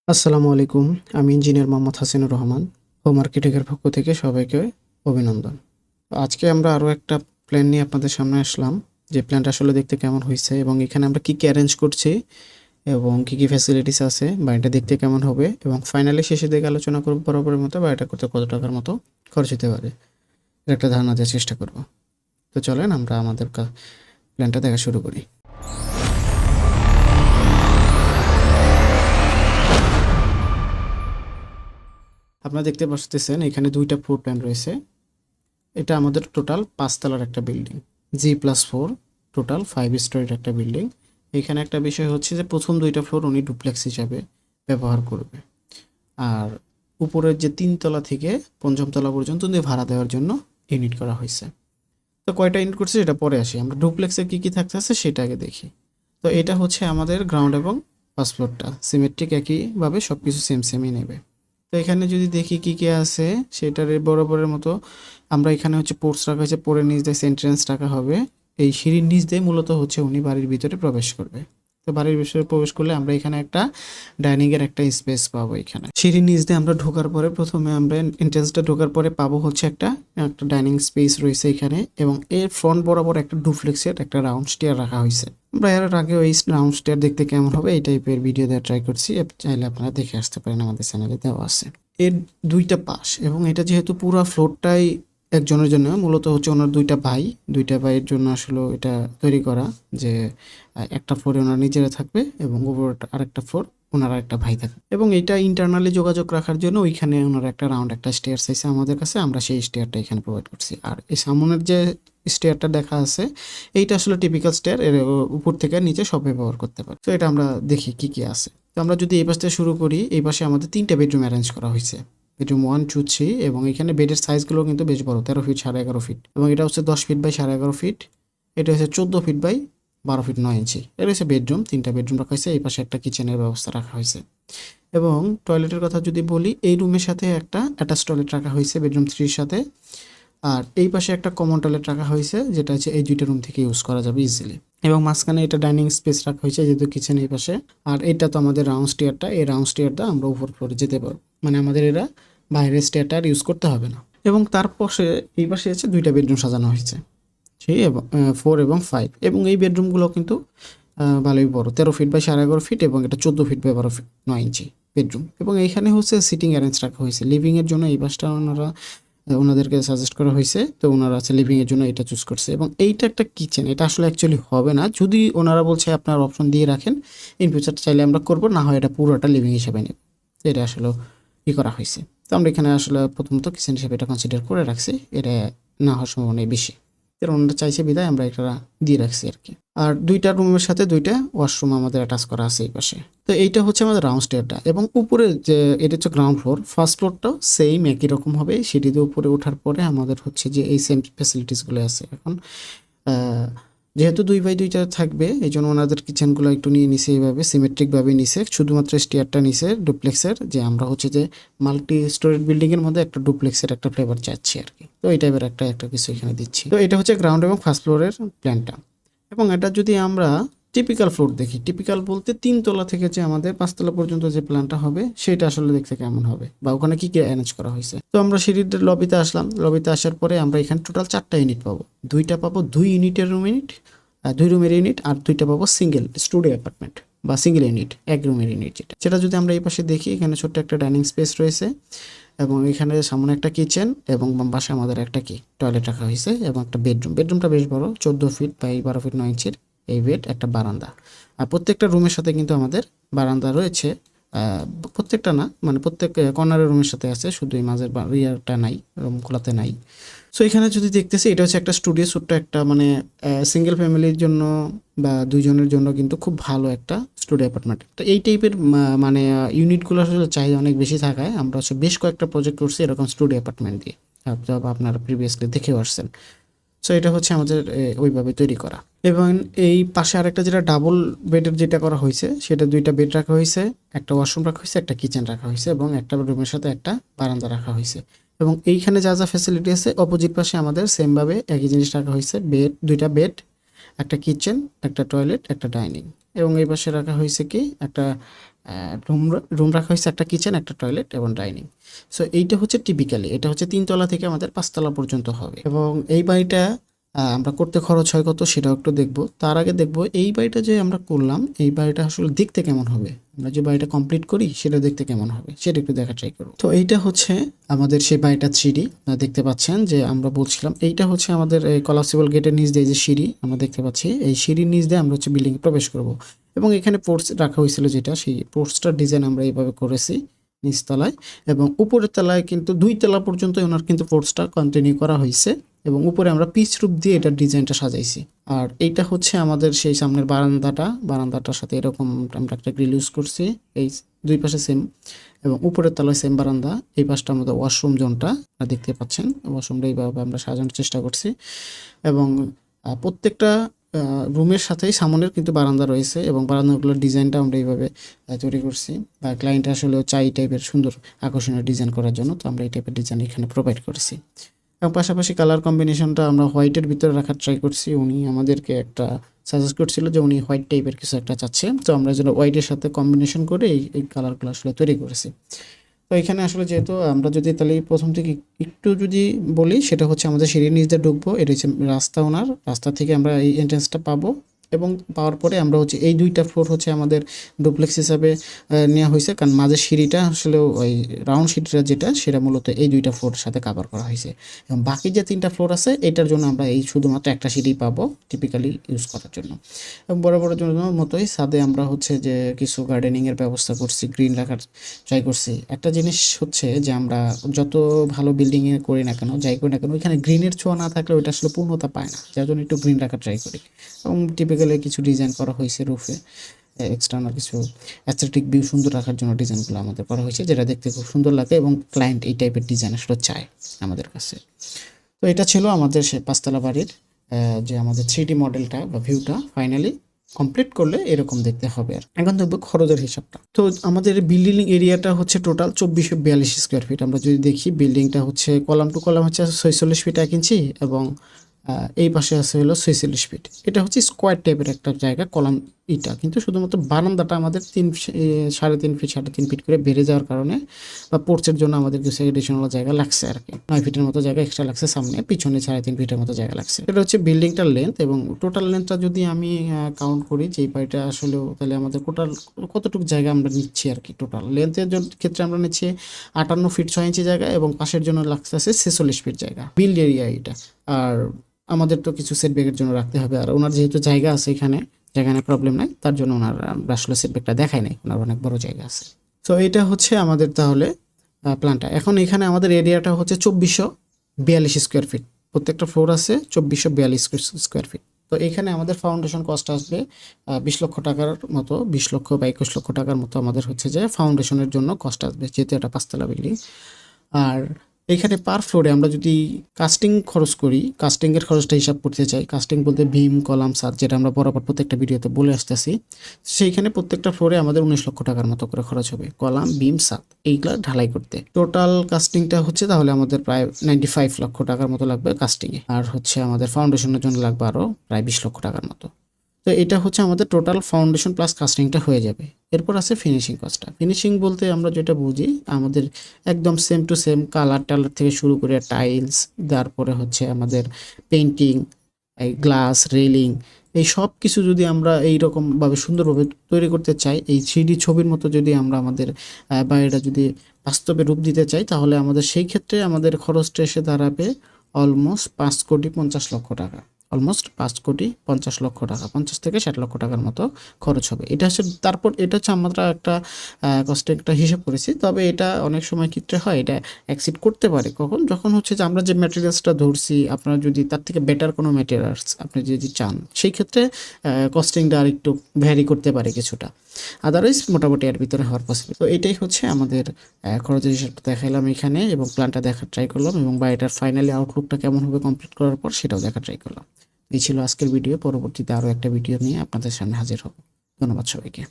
আসসালামু আলাইকুম। আমি ইঞ্জিনিয়ার মোহাম্মদ হাসিনুর রহমান। হোম আর্কিটেক্টের পক্ষ থেকে সবাইকে অভিনন্দন। আজকে আমরা আরও একটা প্ল্যান নিয়ে আপনাদের সামনে আসলাম। যে প্ল্যানটা আসলে দেখতে কেমন হইছে এবং এখানে আমরা কী, কী অ্যারেঞ্জ করছি এবং কী, কী ফ্যাসিলিটিস আছে, বাড়িটা দেখতে কেমন হবে এবং ফাইনালি শেষের দিকে আলোচনা করব বরাবরের মতো বাড়িটা করতে কত টাকার মতো খরচ হতে পারে। এর একটা ধারণা দেওয়ার চেষ্টা করব। তো চলেন আমরা আমাদের প্ল্যানটা দেখা শুরু করি। আপনারা দেখতে পাচ্ছেন এখানে ২টা ফ্লোর প্ল্যান রয়েছে। এটা আমাদের টোটাল ৫ তলার একটা বিল্ডিং। G+4 টোটাল ৫ স্টোরির একটা বিল্ডিং। এখানে একটা বিষয় হচ্ছে যে প্রথম ২টা ফ্লোর উনি ডুপ্লেক্স হিসাবে ব্যবহার করবে। আর উপরের যে ৩ তলা থেকে ৫ম তলা পর্যন্ত উনি ভাড়া দেওয়ার জন্য ইউনিট করা হয়েছে। তো কয়টা ইউনিট করছে সেটা পরে আসি। আমরা ডুপ্লেক্সে কী, কী থাকতেছে সেটা আগে দেখি। তো এটা হচ্ছে আমাদের গ্রাউন্ড এবং ফার্স্ট ফ্লোরটা সিমেট্রিক একইভাবে সব কিছু সেমই নেবে। তো এখানে যদি দেখি কী, কী আছে সেটার বরাবরের মতো আমরা এখানে হচ্ছে পোর্টস রাখা হয়েছে, পোর্টের নিচ দিয়ে এন্ট্রান্স রাখা হবে। এই সিঁড়ির নিচ দিয়ে মূলত হচ্ছে উনি বাড়ির ভিতরে প্রবেশ করবে। তো বাড়ির ভিতরে প্রবেশ করলে আমরা এখানে একটা ডাইনিংয়ের একটা স্পেস পাবো। এখানে সিঁড়ির নিচ দিয়ে আমরা ঢোকার পরে প্রথমে আমরা এন্ট্রান্সটা ঢোকার পরে পাবো হচ্ছে একটা একটা ডাইনিং স্পেস রয়েছে এখানে এবং এর ফ্রন্ট বরাবর একটা ডুপ্লেক্সের একটা রাউন্ড স্টেয়ার রাখা হয়েছে। আমরা এর আগেও এই রাউন্ড স্টেয়ার দেখতে কেমন হবে এই টাইপের ভিডিও দেওয়া ট্রাই করছি, চাইলে আপনারা দেখে আসতে পারেন, আমাদের চ্যানেলে দেওয়া আছে। এর ২টা পাশ এবং এটা যেহেতু পুরো ফ্লোরটাই একজনের জন্য, মূলত হচ্ছে ওনার ২টা ভাই, ২টা ভাইয়ের জন্য আসলে এটা তৈরি করা যে একটা ফ্লোরে ওনার নিজেরা থাকবে এবং উপর আরেকটা ফ্লোর ওনার আরেকটা ভাই থাকবে এবং এটা ইন্টারনালি যোগাযোগ রাখার জন্য ওইখানে ওনার একটা রাউন্ড একটা স্টেয়ার চাইছে আমাদের কাছে, আমরা সেই স্টেয়ারটা এখানে প্রোভাইড করছি। আর এই সামনের যে স্টেয়ারটা দেখা আছে এইটা আসলে টিপিক্যাল স্টেয়ার, এর উপর থেকে নিচে সব ব্যবহার করতে পারে। তো এটা আমরা দেখি কি কি আছে। তো আমরা যদি এই পাশ থেকে শুরু করি, এই পাশে আমাদের 3টা বেডরুম অ্যারেঞ্জ করা হয়েছে। বেডরুম 1, 2, 3 এবং এখানে বেডের সাইজগুলো কিন্তু বেশ বড়, 13 ফিট 11.5 ফিট এবং এটা হচ্ছে 10 ফিট বাই 11.5 ফিট। এটা হচ্ছে 14 ফিট বাই 12 ফিট 9 ইঞ্চি। এটা হচ্ছে বেডরুম, 3টা বেডরুম রাখা হয়েছে। এই পাশে একটা কিচেনের ব্যবস্থা রাখা হয়েছে এবং টয়লেটের কথা যদি বলি, এই রুমের সাথে একটা অ্যাটাচ টয়লেট রাখা হয়েছে বেডরুম 3 এর সাথে। আর এই পাশে একটা কমন টয়লেট রাখা হয়েছে যেটা হচ্ছে এই 2টা রুম থেকে ইউজ করা যাবে ইজিলি এবং মাঝখানে এটা ডাইনিং স্পেস রাখা হয়েছে যেহেতু কিচেন এই পাশে। আর এটা তো আমাদের রাউন্ড স্টেয়ারটা, এই রাউন্ড স্টেয়ারটা আমরা উপর ফ্লোরে যেতে পারবো, মানে আমাদের এরা বাইরের স্টেয়ারটা আর ইউজ করতে হবে না। এবং তার পাশে এই পাশে আছে 2টা বেডরুম সাজানো হয়েছে, 3 এবং 4 এবং 5 এবং এই বেডরুমগুলো কিন্তু ভালোই বড়, 13 ফিট বাই 11.5 ফিট এবং এটা 14 feet by 12 feet 9 inch bedroom. এবং এইখানে হচ্ছে সিটিং অ্যারেঞ্জ রাখা হয়েছে লিভিংয়ের জন্য। এই পাশটা ওনাদেরকে সাজেস্ট করা হয়েছে, তো ওনারা আছে লিভিংয়ের জন্য এটা চুজ করছে। এবং এইটা একটা কিচেন, এটা আসলে অ্যাকচুয়ালি হবে না, যদি ওনারা বলছে আপনার অপশন দিয়ে রাখেন, ইন ফিউচার চাইলে আমরা করবো, না হয় এটা পুরোটা লিভিং হিসেবে নেব। এটা আসলে ই করা হয়েছে। তো আমরা এখানে আসলে প্রথমত কিচেন হিসেবে এটা কনসিডার করে রাখছি, এটা না হওয়ার সম্ভাবনাই বেশি। এর ওনারা চাইছে বিদায় আমরা এটা দিয়ে রাখছি আর কি। আর 2টা রুমের সাথে 2টা ওয়াশরুম আমাদের অ্যাটাচ করা আছে এই পাশে। তো এইটা হচ্ছে আমাদের রাউন্ড স্টেয়ারটা এবং উপরে যে এটা হচ্ছে গ্রাউন্ড ফ্লোর, ফার্স্ট ফ্লোরটাও সেম একই রকম হবে। সিঁড়িতে উপরে ওঠার পরে আমাদের হচ্ছে যে এই সেম ফ্যাসিলিটিসগুলো আছে। এখন যেহেতু 2 বাই 2টা থাকবে এই জন্য ওনাদের কিচেনগুলো একটু নিয়ে নিছে, এইভাবে সিমেট্রিকভাবে নিছে, শুধুমাত্র স্টেয়ারটা নিছে ডুপ্লেক্সের, যে আমরা হচ্ছে যে মাল্টি স্টোরেজ বিল্ডিংয়ের মধ্যে একটা ডুপ্লেক্সের একটা ফ্লেভার চাচ্ছি আর কি। তো এই টাইপের একটা কিছু এখানে দিচ্ছি। তো এটা হচ্ছে গ্রাউন্ড এবং ফার্স্ট ফ্লোরের প্ল্যানটা। এবং এটা যদি আমরা টিপিক্যাল ফ্লোর দেখি, টিপিক্যাল বলতে 3 তলা থেকে যে আমাদের 5 তলা পর্যন্ত যে প্ল্যানটা হবে সেটা আসলে দেখতে কেমন হবে বা ওখানে কি কি অ্যারেঞ্জ করা হয়েছে। তো আমরা সিঁড়ির লবিতে আসলাম, লবিতে আসার পরে আমরা এখানে টোটাল 4টা ইউনিট পাবো। 2টা পাবো 2 ইউনিটের রুম ইউনিট, 2 রুমের ইউনিট, আর 2টা পাবো সিঙ্গেল স্টুডিও অ্যাপার্টমেন্ট বা সিঙ্গেল ইউনিট, 1 রুমের ইউনিট। যেটা যদি আমরা এই পাশে দেখি, এখানে ছোট্ট একটা ডাইনিং স্পেস রয়েছে এবং এখানে সামনে একটা কিচেন এবং বাম পাশে আমাদের একটা কি টয়লেট রাখা হয়েছে এবং একটা বেডরুম। বেডরুমটা বেশ বড়, 14 ফিট বাই 12 ফিট 9 ইঞ্চির। এই বেড, একটা বারান্দা। আর প্রত্যেকটা রুমের সাথে কিন্তু আমাদের বারান্দা রয়েছে, প্রত্যেকটা না, মানে প্রত্যেক কর্নারের রুমের সাথে আছে, শুধু এই মাঝের ইয়ারটা নাই, রুম খোলাতে নাই। সো এখানে যদি দেখতেছি এটা হচ্ছে একটা স্টুডিও, ছোট্ট একটা, মানে সিঙ্গেল ফ্যামিলির জন্য বা 2 জনের জন্য কিন্তু খুব ভালো একটা স্টুডিও অ্যাপার্টমেন্ট। তো এই টাইপের মানে ইউনিটগুলো আসলে চাহিদা অনেক বেশি থাকায় আমরা হচ্ছে বেশ কয়েকটা প্রজেক্ট করছি এরকম স্টুডিও অ্যাপার্টমেন্ট দিয়ে, আপনারা প্রিভিয়াসলি দেখেও আসছেন। সো এটা হচ্ছে আমাদের ওইভাবে তৈরি করা। এবং এই পাশে আরেকটা যেটা ডাবল বেডের যেটা করা হয়েছে, সেটা 2টা বেড রাখা হয়েছে, একটা ওয়াশরুম রাখা হয়েছে, একটা কিচেন রাখা হয়েছে এবং একটা রুমের সাথে একটা বারান্দা রাখা হয়েছে। এবং এইখানে যা যা ফ্যাসিলিটি আছে অপোজিট পাশে আমাদের সেমভাবে একই জিনিস রাখা হয়েছে, বেড, 2টা বেড, একটা কিচেন, একটা টয়লেট, একটা ডাইনিং। এবং এই পাশে রাখা হয়েছে কি একটা রুম রুম রাখা হয়েছে, একটা কিচেন, একটা টয়লেট এবং ডাইনিং। সো এইটা হচ্ছে টিপিক্যালি, এটা হচ্ছে 3 তলা থেকে আমাদের 5 তলা পর্যন্ত হবে। এবং এই বাড়িটা আমরা করতে খরচ হয় কত সেটাও একটু দেখব। তার আগে দেখব এই বাড়িটা যে আমরা করলাম, এই বাড়িটা আসলে দেখতে কেমন হবে, আমরা যে বাড়িটা কমপ্লিট করি সেটা দেখতে কেমন হবে সেটা একটু দেখা ট্রাই করব। তো এইটা হচ্ছে আমাদের সেই বাড়িটা 3D, আপনারা দেখতে পাচ্ছেন যে আমরা বলছিলাম এইটা হচ্ছে আমাদের এই কলাপসিবল গেটের নিচ দিয়ে যে সিঁড়ি আমরা দেখতে পাচ্ছি, এই সিঁড়ির নিচ দিয়ে আমরা হচ্ছে বিল্ডিংয়ে প্রবেশ করব। এবং এখানে পোর্টস রাখা হয়েছিল, যেটা সেই পোর্টসটার ডিজাইন আমরা এইভাবে করেছি নিচতলায়, এবং উপরের তলায় কিন্তু 2 তলা পর্যন্ত ওনার কিন্তু পোর্টসটা কন্টিনিউ করা হয়েছে, এবং উপরে আমরা পিচ রূপ দিয়ে এটার ডিজাইনটা সাজাইছি। আর এইটা হচ্ছে আমাদের সেই সামনের বারান্দাটার সাথে এরকম আমরা একটা গ্রিল ইউজ করছি, এই 2 পাশে সেম, এবং উপরের তলায় সেম বারান্দা। এই পাশটা আমাদের ওয়াশরুম জোনটা দেখতে পাচ্ছেন, ওয়াশরুমটা এইভাবে আমরা সাজানোর চেষ্টা করছি। এবং প্রত্যেকটা রুমের সাথেই সামনের কিন্তু বারান্দা রয়েছে, এবং বারান্দাগুলোর ডিজাইনটা আমরা এইভাবে তৈরি করছি, বা ক্লায়েন্ট আসলে চাই টাইপের সুন্দর আকর্ষণীয় ডিজাইন করার জন্য, তো আমরা এই টাইপের ডিজাইন এখানে প্রোভাইড করেছি। এবং পাশাপাশি কালার কম্বিনেশনটা আমরা হোয়াইটের ভিতরে রাখার ট্রাই করছি। উনি আমাদেরকে একটা সাজেস্ট করছিল যে উনি হোয়াইট টাইপের কিছু একটা চাচ্ছে, তো আমরা যেন হোয়াইটের সাথে কম্বিনেশন করে এই কালারগুলো আসলে তৈরি করেছি। তো এখানে আসলে যেহেতু আমরা যদি তাহলে প্রথম থেকে একটু যদি বলি, সেটা হচ্ছে আমাদের সিঁড়ির নিচ দিয়ে ঢুকবো, এটা হচ্ছে রাস্তা, ওনার রাস্তা থেকে আমরা এই এন্ট্রেন্সটা পাবো, এবং পাওয়ার পরে আমরা হচ্ছে এই 2টা ফ্লোর হচ্ছে আমাদের ডুপ্লেক্স হিসাবে নেওয়া হয়েছে, কারণ মাঝের সিঁড়িটা আসলে ওই রাউন্ড সিঁড়িটা যেটা, সেটা মূলত এই 2টা ফ্লোরের সাথে কাভার করা হয়েছে। এবং বাকি যে 3টা ফ্লোর আছে এটার জন্য আমরা এই শুধুমাত্র একটা সিঁড়ি পাবো টিপিক্যালি ইউজ করার জন্য। এবং বড় বড় জন্য মতোই ছাদে আমরা হচ্ছে যে কিছু গার্ডেনিংয়ের ব্যবস্থা করছি, গ্রিন রাখার ট্রাই করছি। একটা জিনিস হচ্ছে যে আমরা যত ভালো বিল্ডিংয়ে করি না কেন, যাই করি না কেন, ওইখানে গ্রিনের ছোঁয়া না থাকলে ওইটা আসলে পূর্ণতা পায় না, যার জন্য একটু গ্রিন রাখার ট্রাই করি। এবং টিপিক্যালি কিছু ডিজাইন করা হয়েছে রুফে, এক্সটার্নাল কিছু অ্যাস্থেটিক ভিউ সুন্দর রাখার জন্য ডিজাইনগুলো আমাদের করা হয়েছে, যেটা দেখতে খুব সুন্দর লাগে, এবং ক্লায়েন্ট এই টাইপের ডিজাইন আসলে চায় আমাদের কাছে। তো এটা ছিল আমাদের সে 5 তলা বাড়ির যে আমাদের 3D মডেলটা বা ভিউটা ফাইনালি কমপ্লিট করলে এরকম দেখতে হবে। আর এখন দেখবো খরচের হিসাবটা। তো আমাদের বিল্ডিং এরিয়াটা হচ্ছে টোটাল 2442 স্কোয়ার ফিট। আমরা যদি দেখি বিল্ডিংটা হচ্ছে কলাম টু কলাম হচ্ছে 46 ফিট 1 ইঞ্চি, এবং এই পাশে আছে হলো 46 ফিট। এটা হচ্ছে স্কোয়ার টাইপের একটা জায়গা কলাম ইটা, কিন্তু শুধুমাত্র বারান্দাটা আমাদের 3.5 ফিট করে বেড়ে যাওয়ার কারণে, বা পোর্চের জন্য আমাদের কিছু এডিশনাল জায়গা লাগছে আর কি, 9 ফিটের মতো জায়গা এক্সট্রা লাগছে সামনে, পিছনে 3.5 ফিটের মতো জায়গা লাগছে। এটা হচ্ছে বিল্ডিংটার লেন্থ, এবং টোটাল লেন্থটা যদি আমি কাউন্ট করি যে এই বাড়িটা আসলেও, তাহলে আমাদের টোটাল কতটুকু জায়গা আমরা নিচ্ছি আর কি। টোটাল লেন্থের ক্ষেত্রে আমরা নিচ্ছি 58 ফিট 6 ইঞ্চি জায়গা, এবং পাশের জন্য লাগছে 46 ফিট জায়গা বিল্ড এরিয়া এটা। আর আমাদের তো কিছু সেটব্যাকের জন্য রাখতে হবে, আর ওনার যেহেতু জায়গা আছে এখানে, যেখানে প্রবলেম নাই, তার জন্য ওনার আসলে সেটব্যাকটা দেখায় নাই, ওনার অনেক বড় জায়গা আছে। তো এটা হচ্ছে আমাদের তাহলে প্ল্যানটা। এখন এখানে আমাদের এরিয়াটা হচ্ছে 2442 স্কোয়ার ফিট, প্রত্যেকটা ফ্লোর আছে 2442 স্কোয়ার ফিট। তো এখানে আমাদের ফাউন্ডেশন কস্ট আসবে 20 লক্ষ টাকার মতো, 20 লক্ষ বা 21 লক্ষ টাকার মতো আমাদের হচ্ছে যে ফাউন্ডেশনের জন্য কস্ট আসবে, যেহেতু এটা 5 তলা বিল্ডিং। আর এইখানে পার ফ্লোরে আমরা যদি কাস্টিং খরচ করি, কাস্টিংয়ের খরচটা হিসাব করতে চাই, কাস্টিং বলতে ভীম কলাম ছাদ, যেটা আমরা বরাবর প্রত্যেকটা ভিডিওতে বলে আসতেছি, সেইখানে প্রত্যেকটা ফ্লোরে আমাদের 19 লক্ষ টাকার মতো করে খরচ হবে কলাম ভীম ছাদ এইগুলা ঢালাই করতে। টোটাল কাস্টিংটা হচ্ছে তাহলে আমাদের প্রায় 95 লক্ষ টাকার মতো লাগবে কাস্টিংয়ে, আর হচ্ছে আমাদের ফাউন্ডেশনের জন্য লাগবে আরও প্রায় 20 লক্ষ টাকার মতো। তো এটা হচ্ছে আমাদের টোটাল ফাউন্ডেশন প্লাস কাস্টিংটা হয়ে যাবে। এরপর আছে ফিনিশিং কস্টটা। ফিনিশিং বলতে আমরা যেটা বুঝি, আমাদের একদম সেম টু সেম কালার টালার থেকে শুরু করে টাইলস, তারপরে হচ্ছে আমাদের পেইন্টিং, এই গ্লাস রেলিং, এই সব কিছু যদি আমরা এইরকমভাবে সুন্দরভাবে তৈরি করতে চাই, এই 3D ছবির মতো যদি আমরা আমাদের বাড়িটা যদি বাস্তবে রূপ দিতে চাই, তাহলে আমাদের সেই ক্ষেত্রে আমাদের খরচটা এসে দাঁড়াবে অলমোস্ট 5,50,00,000 টাকা। অলমোস্ট 5,50,00,000 টাকা, 50 থেকে 60 লক্ষ টাকার মতো খরচ হবে। এটা হচ্ছে, তারপর এটা হচ্ছে আমরা একটা কস্টে একটা হিসাব করেছি, তবে এটা অনেক সময় ক্ষেত্রে হয় এটা এক্সিড করতে পারে। কখন? যখন হচ্ছে যে আমরা যে ম্যাটেরিয়ালসটা ধরছি, আপনারা যদি তার থেকে বেটার কোনো ম্যাটেরিয়ালস আপনি যদি চান, সেই ক্ষেত্রে কস্টিংটা আর একটু ভ্যারি করতে পারে কিছুটা, আদারওয়াইজ মোটামুটি এর ভিতরে হওয়ার পসিবল। তো এটাই হচ্ছে আমাদের খরচের হিসাবটা দেখাইলাম এখানে, এবং প্ল্যানটা দেখার ট্রাই করলাম, এবং বাড়িটার ফাইনালি আউটলুকটা কেমন হবে কমপ্লিট করার পর সেটাও দেখার ট্রাই করলাম। এই ছিল আজকের ভিডিও। পরবর্তীতে আরও একটা ভিডিও নিয়ে আপনাদের সামনে হাজির হব। ধন্যবাদ সবাইকে।